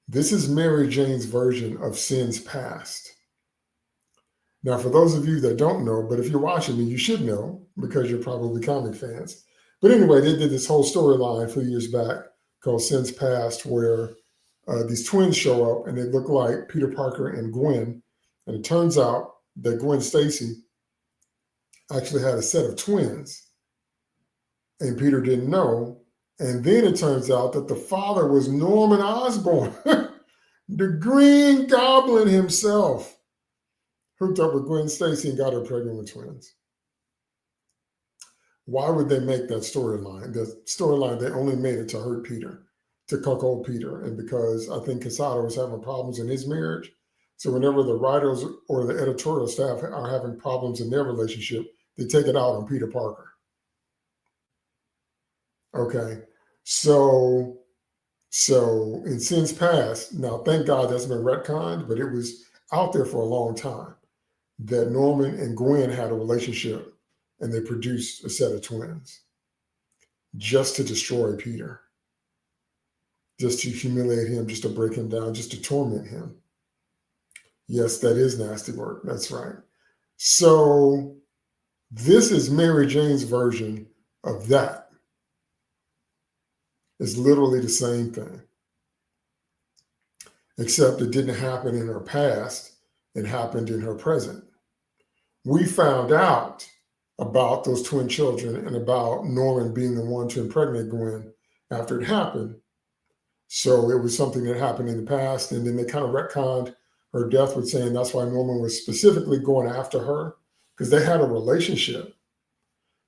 This is Mary Jane's version of Sin's Past. Now, for those of you that don't know, but if you're watching me, you should know because you're probably comic fans. But anyway, they did this whole storyline a few years back called Sin's Past, where these twins show up and they look like Peter Parker and Gwen. And it turns out that Gwen Stacy actually had a set of twins and Peter didn't know. And then it turns out that the father was Norman Osborn, the Green Goblin himself, hooked up with Gwen Stacy and got her pregnant with twins. Why would they make that storyline? The storyline, they only made it to hurt Peter, to cuckold Peter. And because I think Casado was having problems in his marriage. So whenever the writers or the editorial staff are having problems in their relationship, they take it out on Peter Parker. Okay, so in Sin's Past, now thank God that's been retconned, but it was out there for a long time that Norman and Gwen had a relationship and they produced a set of twins just to destroy Peter, just to humiliate him, just to break him down, just to torment him. Yes, that is nasty work. That's right. So this is Mary Jane's version of that. It's literally the same thing, except it didn't happen in her past. It happened in her present. We found out about those twin children and about Norman being the one to impregnate Gwen after it happened. So it was something that happened in the past. And then they kind of retconned her death with saying that's why Norman was specifically going after her, because they had a relationship.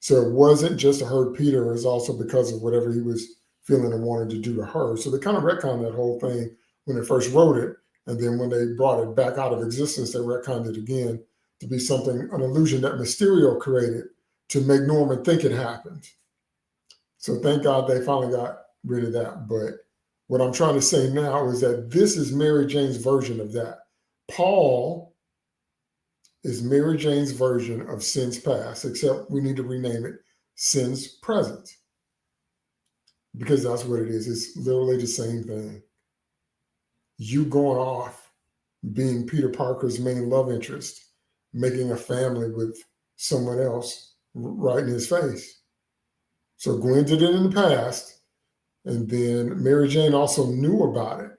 So it wasn't just to hurt Peter, it was also because of whatever he was feeling and wanted to do to her. So they kind of retconned that whole thing when they first wrote it. And then when they brought it back out of existence, they retconned it again to be something, an illusion that Mysterio created to make Norman think it happened. So thank God they finally got rid of that. But what I'm trying to say now is that this is Mary Jane's version of that. Paul is Mary Jane's version of Sin's Past, except we need to rename it Sin's Present, because that's what it is. It's literally the same thing. You going off, being Peter Parker's main love interest, making a family with someone else right in his face. So Gwen did it in the past, and then Mary Jane also knew about it.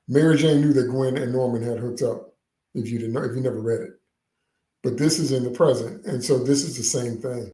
Mary Jane knew that Gwen and Norman had hooked up, if you didn't know, if you never read it. But this is in the present, and so this is the same thing.